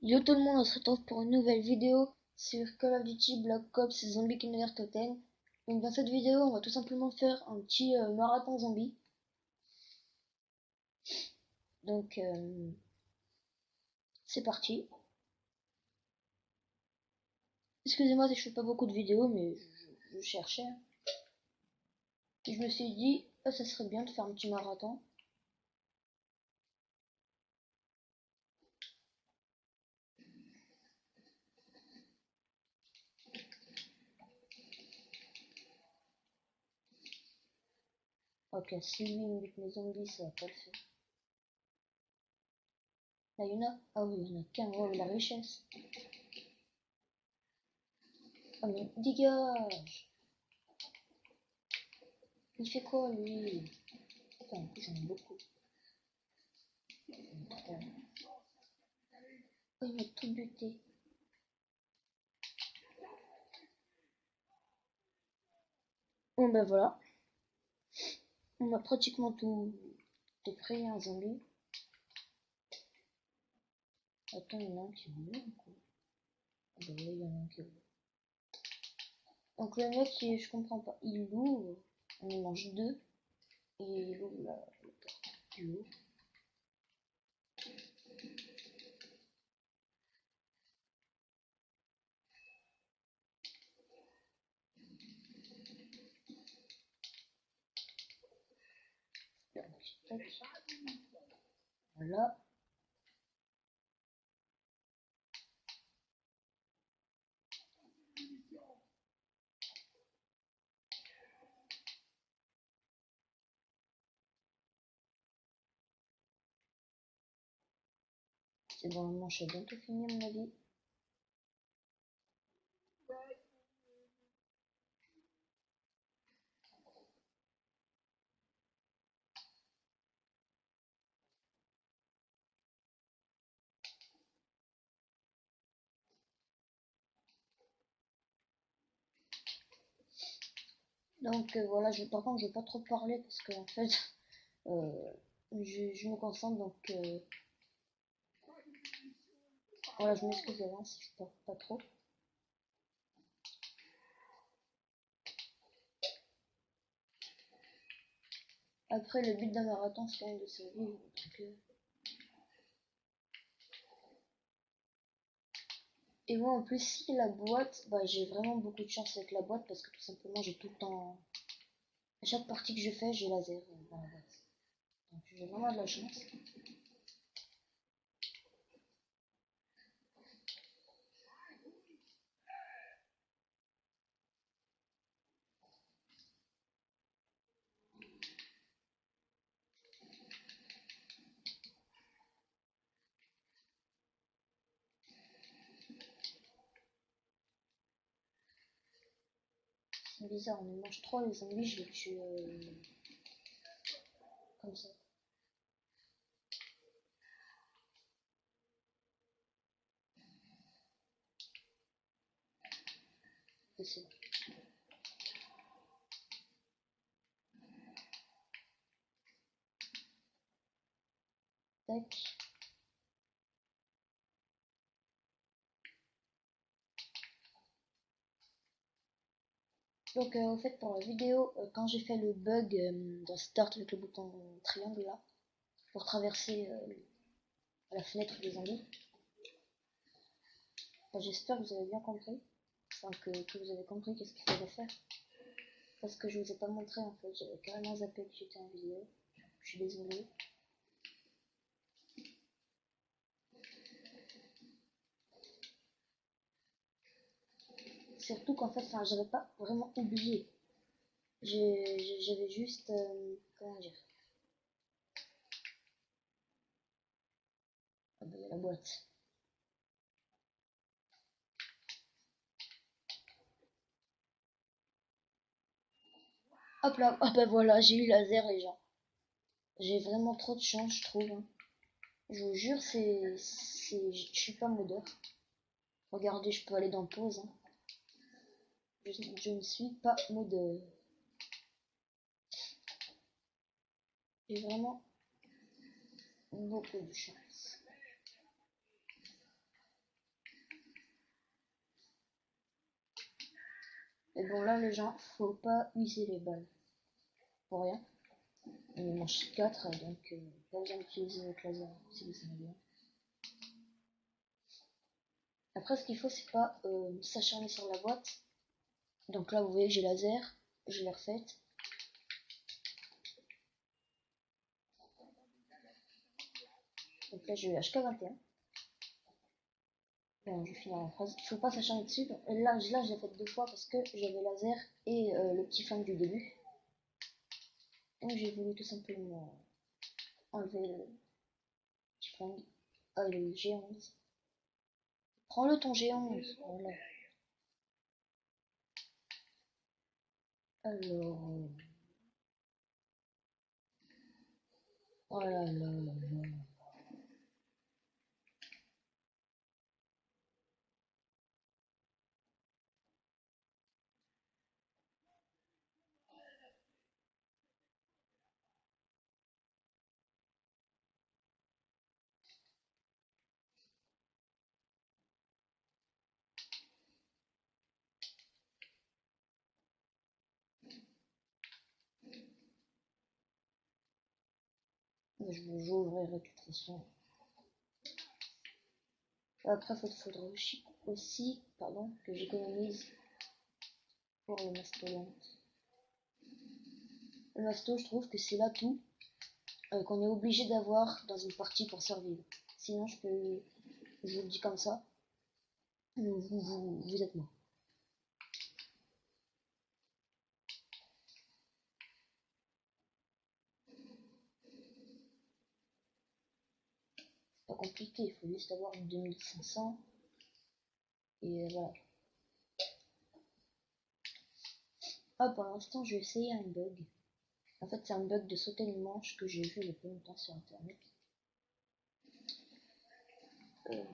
Yo tout le monde, on se retrouve pour une nouvelle vidéo sur Call of Duty Black Ops Zombie Kindergarten. Donc dans cette vidéo, on va tout simplement faire un petit marathon zombie. Donc c'est parti. Excusez-moi si je fais pas beaucoup de vidéos, mais je cherchais. Et je me suis dit, ah, ça serait bien de faire un petit marathon. Ok, si lui me bute mes zombies, ça va pas le faire. Là, il y en a. Ah oui, il y en a qu'un. Oh, la richesse. Ah mais dégage. Il fait quoi lui? Putain, en plus j'en ai beaucoup. Oh, il m'a tout buté. Bon ben voilà. On a pratiquement tout pris, un zombie. Attends, il y en a un qui est mort ou quoi? Ah bah ouais, il y en a un qui est mort. Donc le mec, je comprends pas. Il ouvre, on en mange deux, et il ouvre la porte du haut. Donc, voilà. C'est bon, le manche est bientôt fini à mon avis. Donc voilà, par contre, je vais pas trop parler parce que en fait, euh, je me concentre. Donc voilà, je m'excuse d'avance si je parle pas trop. Après, le but d'un marathon, c'est quand même de survivre. Donc, et moi, en plus, si la boîte, bah, j'ai vraiment beaucoup de chance avec la boîte parce que tout simplement, j'ai tout le temps. À chaque partie que je fais, j'ai laser dans la boîte. Donc, j'ai vraiment de la chance. C'est bizarre, on en mange trois les zombies, je les tue comme ça. Et c'est bon. Tac. Donc, au fait, pour la vidéo, quand j'ai fait le bug dans Start avec le bouton triangle là, pour traverser la fenêtre des zombies, bah, j'espère que vous avez bien compris. Enfin, que vous avez compris qu'est-ce qu'il fallait faire. Parce que je vous ai pas montré en fait, j'avais carrément zappé que j'étais en vidéo. Je suis désolée. Surtout qu'en fait, enfin, j'avais pas vraiment oublié. J'avais juste, comment dire, ah bah, il y a la boîte. Hop là, ah bah voilà, j'ai eu laser les gens. J'ai vraiment trop de chance, je trouve, hein. Je vous jure, je suis pas modeur. Regardez, je peux aller dans pause, hein. Je ne suis pas modeur. J'ai vraiment beaucoup de chance. Et bon là les gens, faut pas user les balles. Pour rien. On en mange 4, donc pas besoin d'utiliser votre laser si vous aimez bien. Après ce qu'il faut c'est pas s'acharner sur la boîte. Donc là vous voyez que j'ai laser, je l'ai refaite. Donc là j'ai eu HK21. Bon, je finis la phrase. Il faut pas s'acharner dessus. Donc, là je l'ai fait 2 fois parce que j'avais laser et le petit flingue du début. Donc j'ai voulu tout simplement enlever le petit flingue. Ah il est G11. Prends-le ton G11. Voilà. Alors. Oh là là là là. J'ouvrirai de toute façon. Après, il faudra aussi pardon, que j'économise pour le mastodonte. Le masto, je trouve que c'est l'atout qu'on est obligé d'avoir dans une partie pour survivre. Sinon, je vous le dis comme ça, vous êtes mort. C'est pas compliqué, il faut juste avoir 2500 et voilà. Ah, pour l'instant, je vais essayer un bug. En fait, c'est un bug de sauter une manche que j'ai vu il y a pas longtemps sur internet.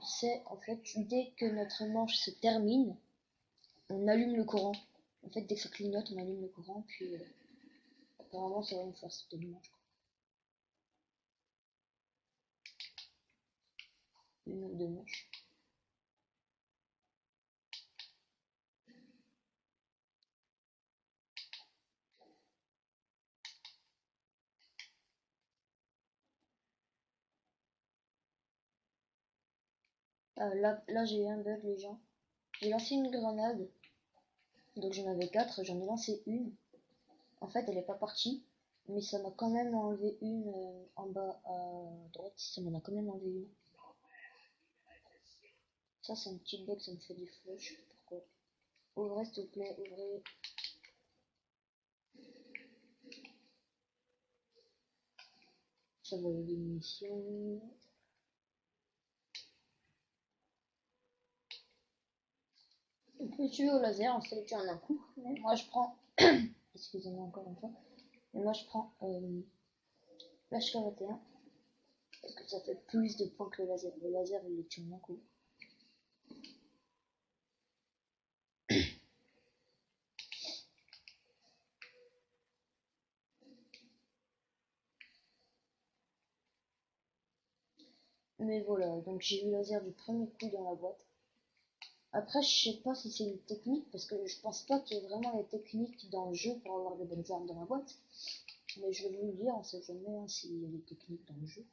C'est en fait dès que notre manche se termine, on allume le courant. En fait, dès que ça clignote, on allume le courant, puis apparemment ça va nous faire sauter une manche. Une ou deux manches. Là j'ai eu un bug les gens. J'ai lancé une grenade, donc j'en avais 4, j'en ai lancé une. En fait elle est pas partie, mais ça m'a quand même enlevé une en bas à droite, ça m'en a quand même enlevé une. Ça c'est un petit bug, ça me fait du flash, je sais pas pourquoi. Ouvrez s'il te plaît, ouvrez. Ça va des munitions. On peut tuer au laser, on se les tue en un coup. Mais moi je prends. Excusez-moi encore une fois. Mais moi je prends l'HK21. Parce que ça fait plus de points que le laser. Le laser il les tue en un coup. Mais voilà, donc j'ai eu le laser du premier coup dans la boîte. Après, je sais pas si c'est une technique, parce que je pense pas qu'il y ait vraiment des techniques dans le jeu pour avoir des bonnes armes dans la boîte. Mais je vais vous le dire, on sait jamais hein, s'il y a des techniques dans le jeu.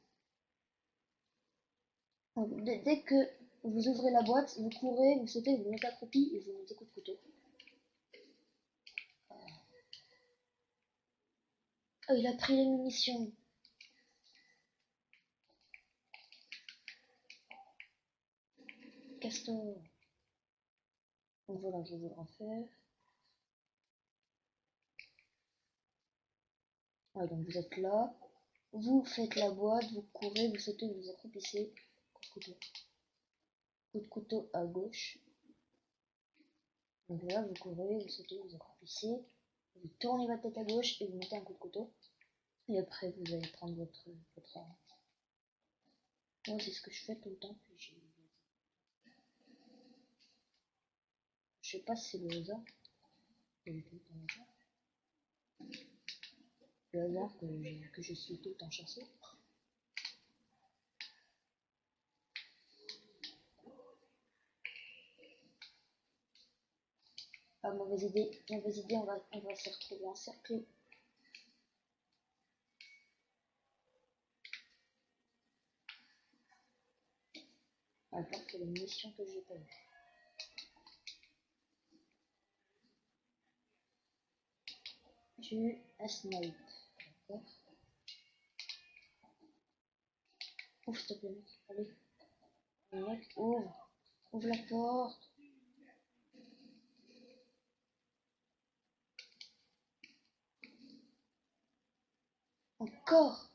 Donc, dès que vous ouvrez la boîte, vous courez, vous sautez, vous mettez accroupi et vous mettez coup de couteau. Oh, il a pris les munitions. Castor. Donc voilà, je vais le refaire. Ouais, donc vous êtes là. Vous faites la boîte, vous courez, vous sautez, vous accroupissez. Coup de couteau. Coup de couteau à gauche. Donc là, vous courez, vous sautez, vous accroupissez. Vous tournez votre tête à gauche et vous mettez un coup de couteau. Et après, vous allez prendre votre arme. Moi, c'est ce que je fais tout le temps. Puis je sais pas si c'est le hasard. Le hasard que je suis tout le temps chassé. Ah, mauvaise idée, on va se retrouver encerclés. À part que la mission que j'ai pas eu. J'ai eu un snipe. D'accord. Ouvre s'il te plaît, mec. Allez. Le mec, ouvre. Ouvre la porte. Encore.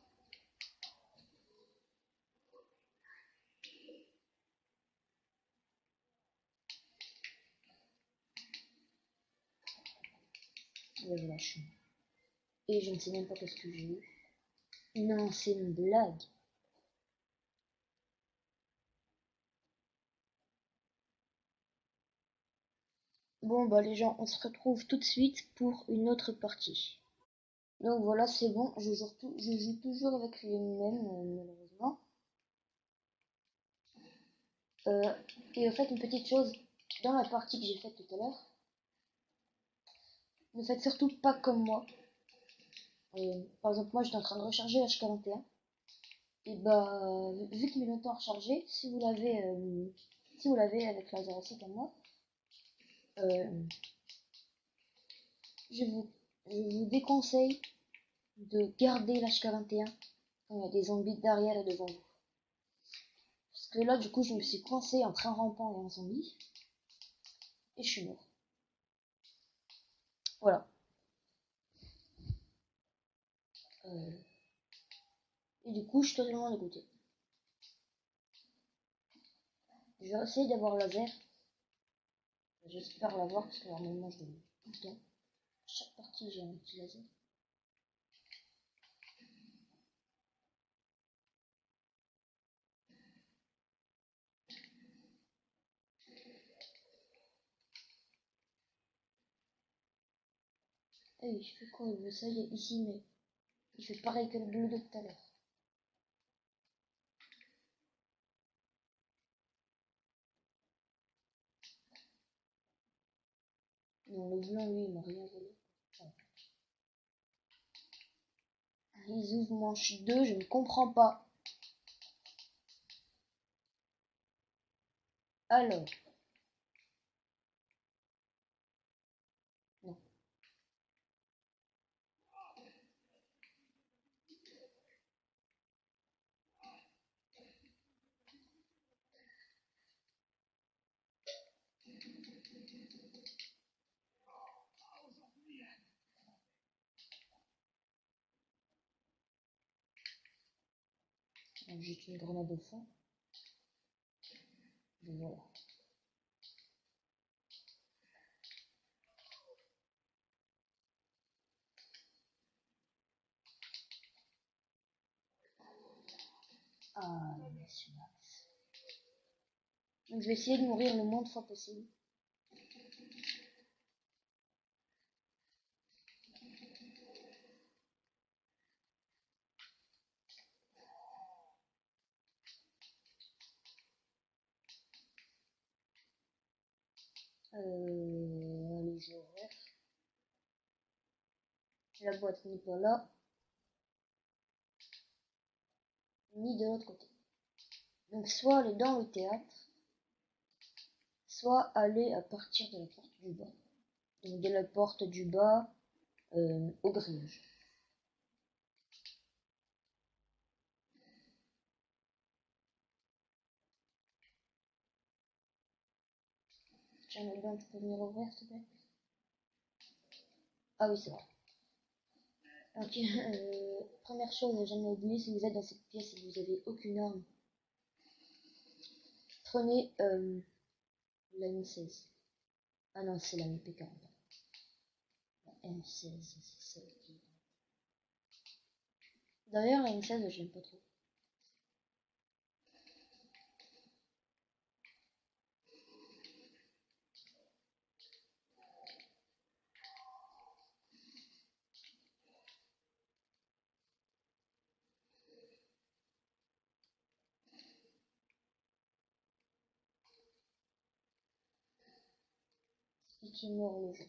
Et voilà, je suis. Et je ne sais même pas qu'est-ce que j'ai eu. Non, c'est une blague. Bon, bah les gens, on se retrouve tout de suite pour une autre partie. Donc voilà, c'est bon, je joue toujours avec les mêmes, malheureusement. Et en fait, une petite chose, dans la partie que j'ai faite tout à l'heure, ne faites surtout pas comme moi. Par exemple, moi j'étais en train de recharger H41. Et bah, vu qu'il met longtemps à recharger, si vous l'avez avec la 06 à moi, euh, je vous, je vous déconseille de garder l'HK21 quand il y a des zombies derrière et devant vous. Parce que là, du coup, je me suis coincé entre un rampant et un zombie. Et je suis mort. Voilà. Euh, et du coup, je suis totalement dégoûté. Je vais essayer d'avoir laser. J'espère l'avoir parce que normalement, je l'ai tout le temps. Chaque partie, j'ai un petit laser. Eh oui, je fais quoi? Ça y est, ici, mais il fait pareil que le bleu de tout à l'heure. Non, le blanc, lui, il m'a rien volé. Voilà. Ils ouvrent manche 2, je ne comprends pas. Alors, non. J'ai une grenade au fond. Donc voilà. Ah, monsieur Max. Donc je vais essayer de mourir le moins de fois possible. Allez, je reste. La boîte n'est pas là, ni de l'autre côté. Donc soit aller dans le théâtre, soit aller à partir de la porte du bas. Donc de la porte du bas au grillage. Tiens, le blanc, tu peux venir ouvrir, s'il te plaît? Ah oui, c'est vrai. Ok, première chose à jamais oublier, si vous êtes dans cette pièce et que vous avez aucune arme, prenez la M16. Ah non, c'est la MP40. La M16, c'est celle qui... D'ailleurs, la M16, j'aime pas trop. qui est mort le jeu.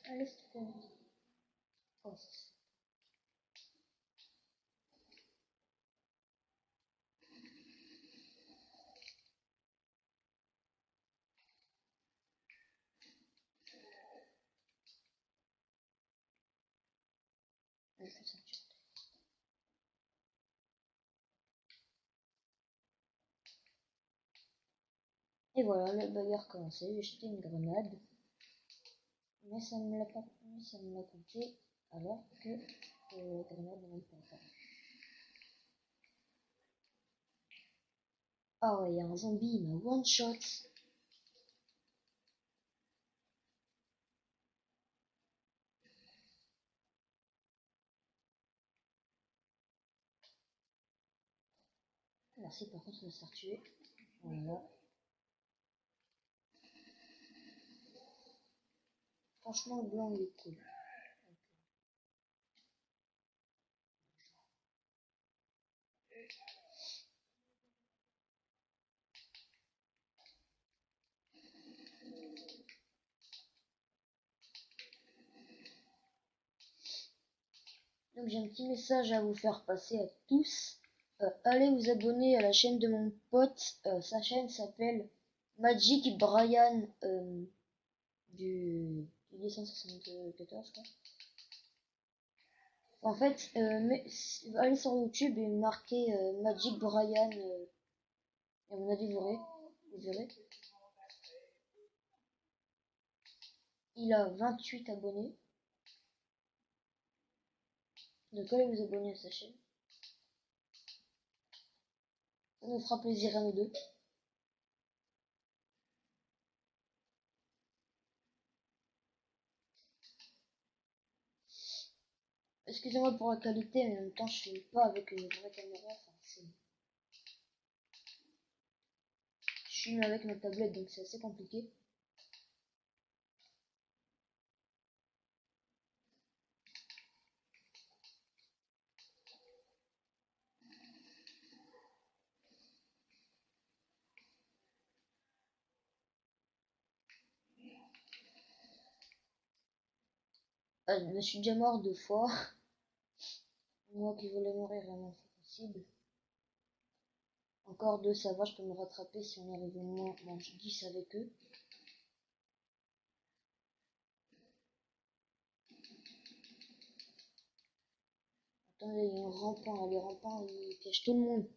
Allez, c'est bon. Oh, je fais ça. Et voilà, le bagarre commencé. J'ai jeté une grenade. Mais ça me l'a pas, ça me l'a compté alors que la grenade ne pas faire. Ah ouais, il y a un zombie, il m'a one shot. Merci, par contre, de me faire tuer. Voilà. Franchement, le blanc, il est cool. Donc j'ai un petit message à vous faire passer à tous. Allez vous abonner à la chaîne de mon pote. Sa chaîne s'appelle Magic Brian du 274 quoi. En fait, allez sur YouTube et marquez Magic Brian. À mon avis, vous verrez. Il a 28 abonnés. Donc allez vous abonner à sa chaîne. Ça nous fera plaisir à nous deux. Excusez-moi pour la qualité, mais en même temps, je filme pas avec une vraie caméra. Enfin, je filme avec ma tablette, donc c'est assez compliqué. Je suis déjà mort 2 fois. Moi qui voulais mourir vraiment c'est possible. Encore 2, ça va, je peux me rattraper si on arrive au moins 10 avec eux. Attendez, il y a un rampant, les rampants ils piègent tout le monde.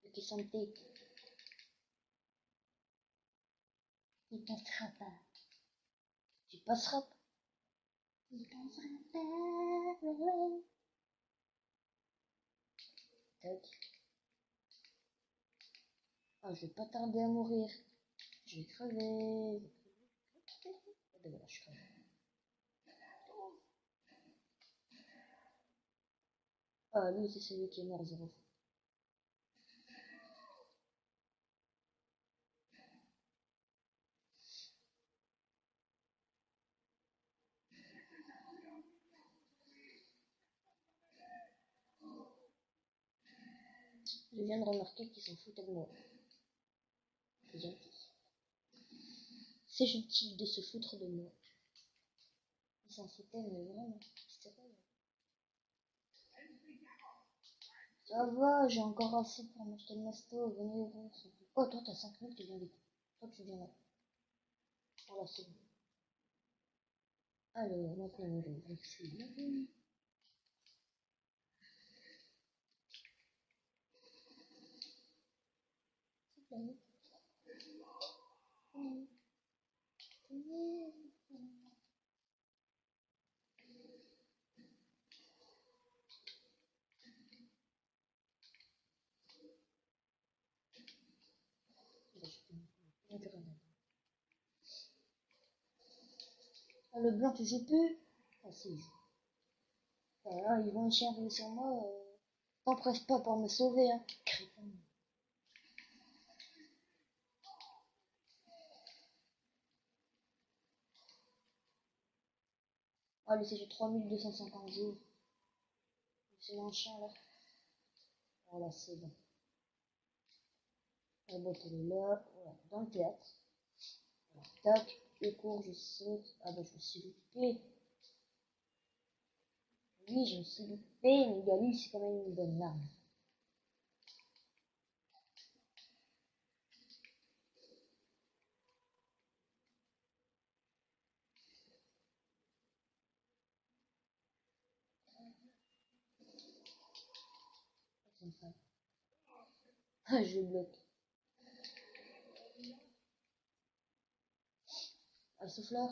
Ok, santé. Il passera pas. Tu passeras pas. Il passera pas. Tac. Ah, je vais pas tarder à mourir. Je vais crever. Ah, ben voilà, je crève. Ah, lui, c'est celui qui est mort 0 fois. Je viens de remarquer qu'ils s'en foutaient de moi. C'est gentil. C'est gentil de se foutre de moi. Ils s'en foutaient, mais vraiment. C'était pas vrai. Ça va, j'ai encore assez pour m'acheter le masto. Venez ouvrir. Oh, toi, t'as 5 minutes, tu viens vite. Toi, tu viens là. Voilà, c'est bon. Alors, maintenant, on va ouvrir celui-là. Le blanc, tu joues plus? Ah si, il joue. Voilà, ils vont aussi arriver sur moi. T'empresse pas pour me sauver, hein. Crétin. Allez, c'est j'ai 3250 jours. C'est mon chien là. Voilà, c'est bon. La boîte elle est là. Voilà, dans le théâtre. Alors, tac, je cours, je saute. Ah bah je me suis loupé. Oui, je me suis loupé, mais Galil c'est quand même une bonne arme. Ah, je bloque. Ah, souffleur.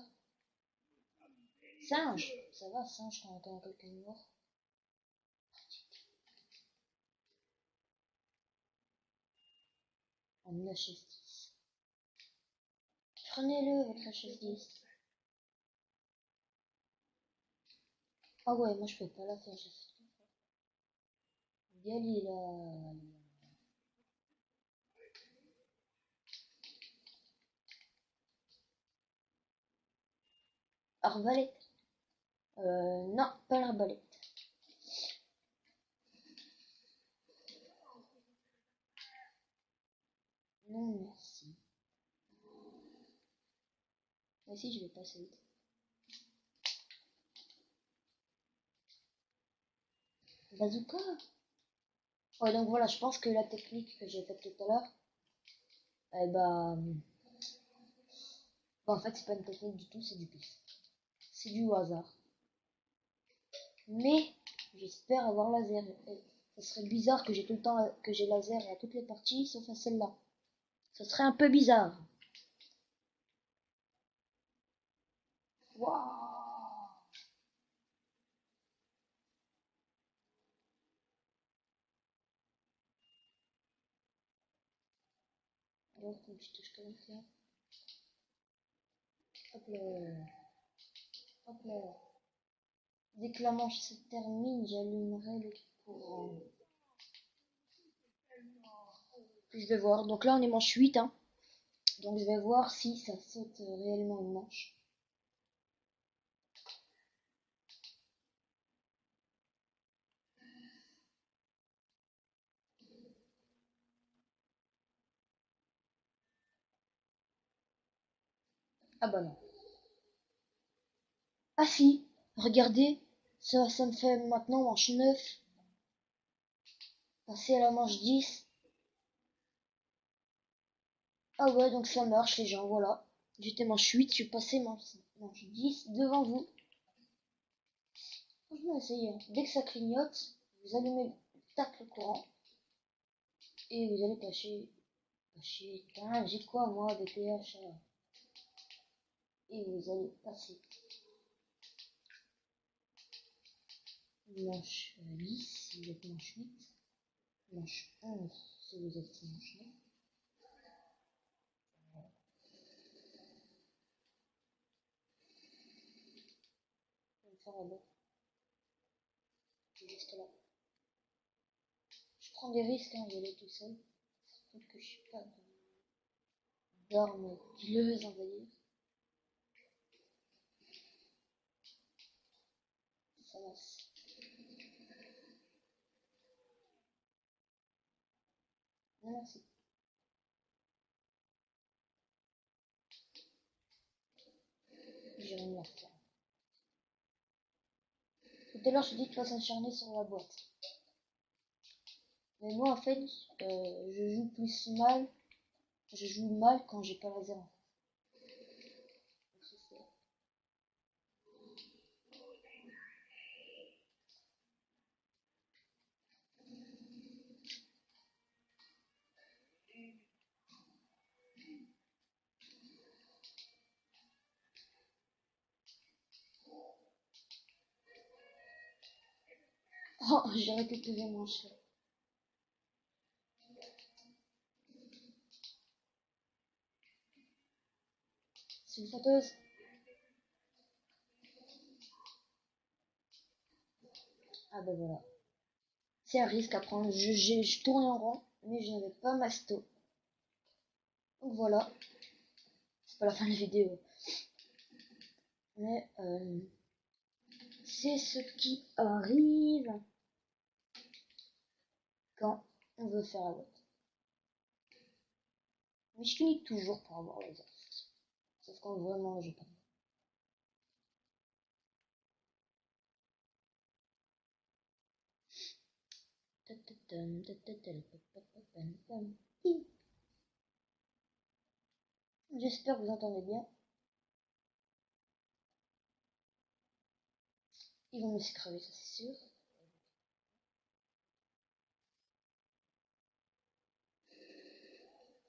Singe. Ça va, singe, quand on entend quelqu'un de mort. En HS10. Prenez-le, votre HS10. Ah ouais, moi je peux pas la faire, j'ai fait tout. Galil là. Arbalète. Non, pas l'arbalète. Non, merci. Moi aussi, je vais passer vite. Bazooka. Ouais, donc voilà, je pense que la technique que j'ai faite tout à l'heure, eh bah, en fait, c'est pas une technique du tout, c'est du pif. C'est du hasard. Mais j'espère avoir laser. Et ça serait bizarre que j'ai tout le temps que j'ai laser à toutes les parties, sauf à celle-là. Ça serait un peu bizarre. Waouh. Alors, une petite touche comme ça. Hop là. Hop là. Dès que la manche se termine, j'allumerai le courant. Puis je vais voir. Donc là, on est manche 8, hein. Donc je vais voir si ça saute réellement une manche. Ah bah non. Ah si, regardez, ça me fait maintenant manche 9, passer à la manche 10. Ah ouais, donc ça marche les gens, voilà. J'étais manche 8, je suis passé manche 10 devant vous. Franchement, essayez, hein. Dès que ça clignote, vous allumez tac le courant et vous allez cacher. Putain, j'ai quoi moi, des PH et vous allez passer. Manche 10 si vous êtes manche 8, manche 11 si vous êtes manche 9. Je vais faire la bête, juste là. Je prends des risques, hein, y aller tout seul. Peut-être que je suis pas d'armes pileuses, on va dire. Ça va. Non, merci. J'ai rien à faire. Tout à l'heure, je dis qu'il faut s'acharner sur la boîte. Mais moi, en fait, je joue plus mal. Je joue mal quand j'ai pas laser. Oh, j'ai récupéré mon chat. C'est une fauteuse. Ah ben voilà. C'est un risque à prendre. Je tournais en rond, mais je n'avais pas masto. Donc voilà. C'est pas la fin de la vidéo. Mais c'est ce qui arrive quand on veut faire la boîte. Mais je finis toujours par avoir les autres. Sauf quand vraiment j'ai pas. J'espère que vous entendez bien. Ils vont me laisser crever, ça c'est sûr.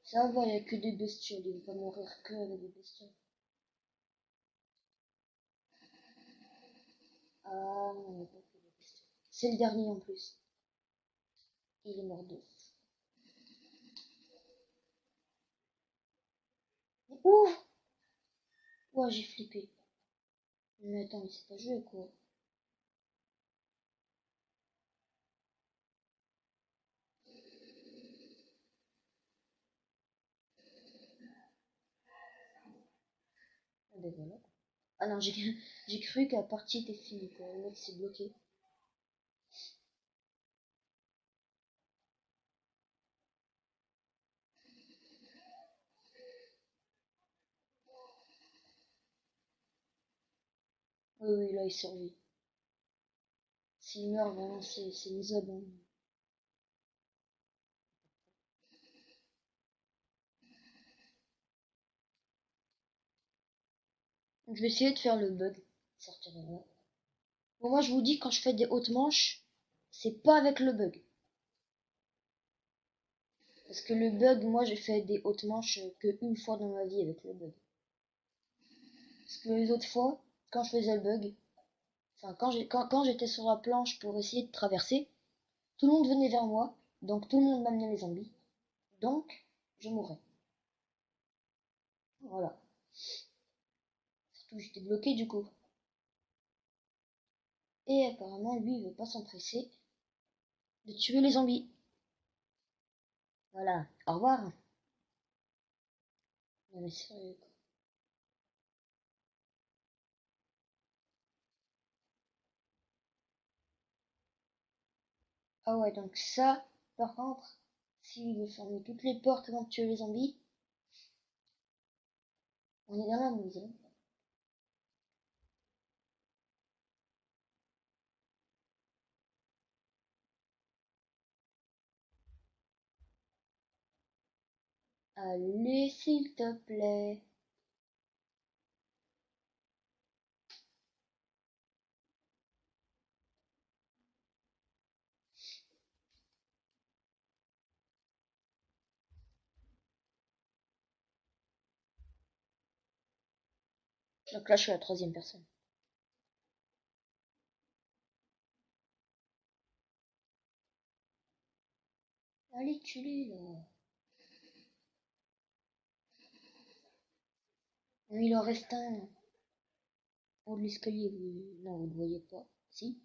Ça va, il n'y a que des bestioles. Ils vont pas mourir que avec des bestioles. Ah non, il n'y a pas que des bestioles. C'est le dernier en plus. Il est mort d'eux. Ouh! Ouais, j'ai flippé. Mais attends, mais c'est pas joué quoi. Ah ben voilà. Ah non, j'ai cru que la partie était finie quoi. Le mec s'est bloqué. Oui, oui, là il survit. S'il meurt, vraiment, c'est une zob. Hein. Je vais essayer de faire le bug. Sortir de là. Bon, moi je vous dis, quand je fais des hautes manches, c'est pas avec le bug. Parce que le bug, moi j'ai fait des hautes manches que une fois dans ma vie avec le bug. Parce que les autres fois, quand je faisais le bug, enfin quand j'étais sur la planche pour essayer de traverser, tout le monde venait vers moi, donc tout le monde m'amenait les zombies, donc je mourrais. Voilà. Surtout j'étais bloqué du coup. Et apparemment lui il veut pas s'empresser de tuer les zombies. Voilà. Au revoir. Non mais sérieux quoi. Ah ouais donc ça, par contre, s'il veut fermer toutes les portes avant de tuer les zombies, on est dans la mouise. Hein. Allez s'il te plaît. Donc là je suis la troisième personne. Allez tue-les là. Il en reste un. Haut de l'escalier, non, vous ne le voyez pas. Si,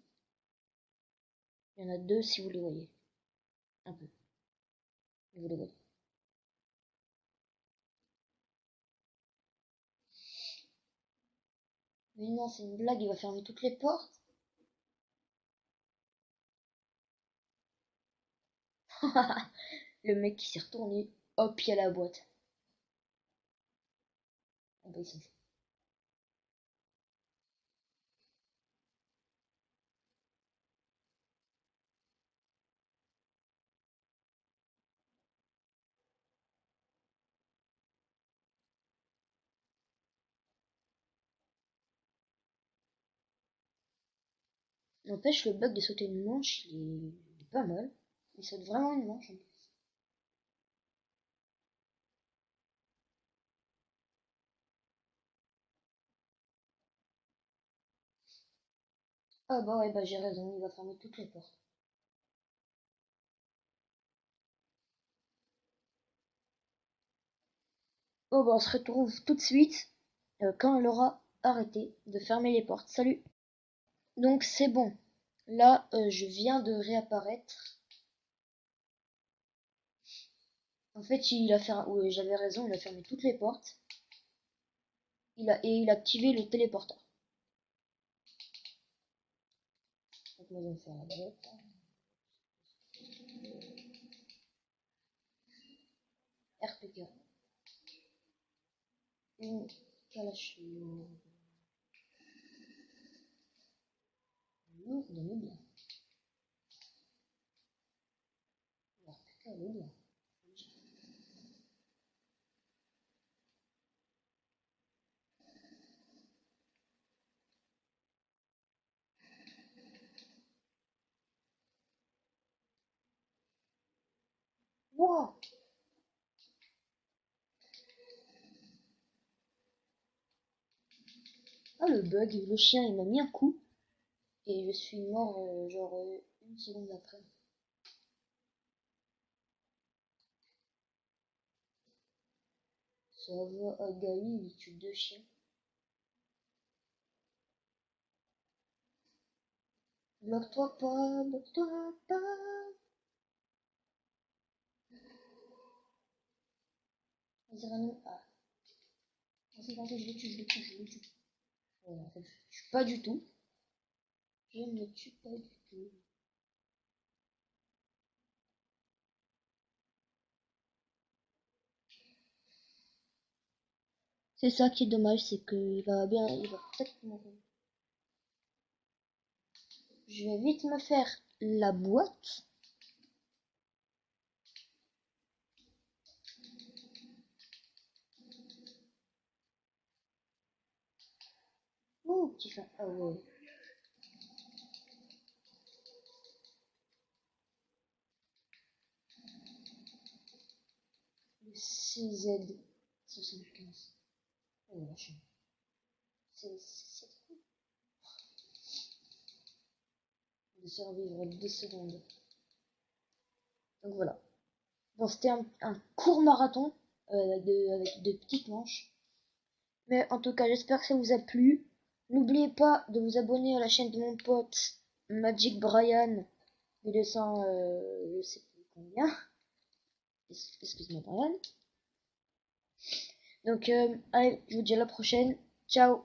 il y en a deux si vous les voyez. Un peu, mais vous les voyez. Mais non, c'est une blague, il va fermer toutes les portes. Le mec qui s'est retourné, hop, il y a la boîte. Ah bah, ils sont fous. N'empêche, le bug de sauter une manche, il est pas mal. Il saute vraiment une manche en plus. Ah bah ouais, bah j'ai raison, il va fermer toutes les portes. Oh bah on se retrouve tout de suite quand elle aura arrêté de fermer les portes. Salut. Donc c'est bon. Là, je viens de réapparaître. En fait, il a fait oui, j'avais raison, il a fermé toutes les portes. Il a activé le téléporteur. Donc moi, je vais me faire la boîte. RPK. Une Kalachnikov. Lourde, mais bien. RPK, elle est bien. Wow! Ah, le bug, le chien, il m'a mis un coup. Et je suis mort, genre, une seconde après. Ça va, Agaï, il tue deux chiens. Bloque-toi pas, bloque-toi pas. Vas-y, Rano. Ah, vas-y, je le tue, je le tue, je le tue. Voilà, en fait, je le tue pas du tout. Je ne le tue pas du tout. C'est ça qui est dommage, c'est qu'il va bien, il va peut-être mourir. Je vais vite me faire la boîte. Oh, petit chat. Ah ouais. Le CZ75. Oh, la chaîne. C'est cool de survivre 2 secondes. Donc voilà. Bon, c'était un court marathon avec de petites manches. Mais en tout cas, j'espère que ça vous a plu. N'oubliez pas de vous abonner à la chaîne de mon pote Magic Brian. 1200, je sais plus combien. Excuse-moi, Brian. Donc, allez, je vous dis à la prochaine. Ciao.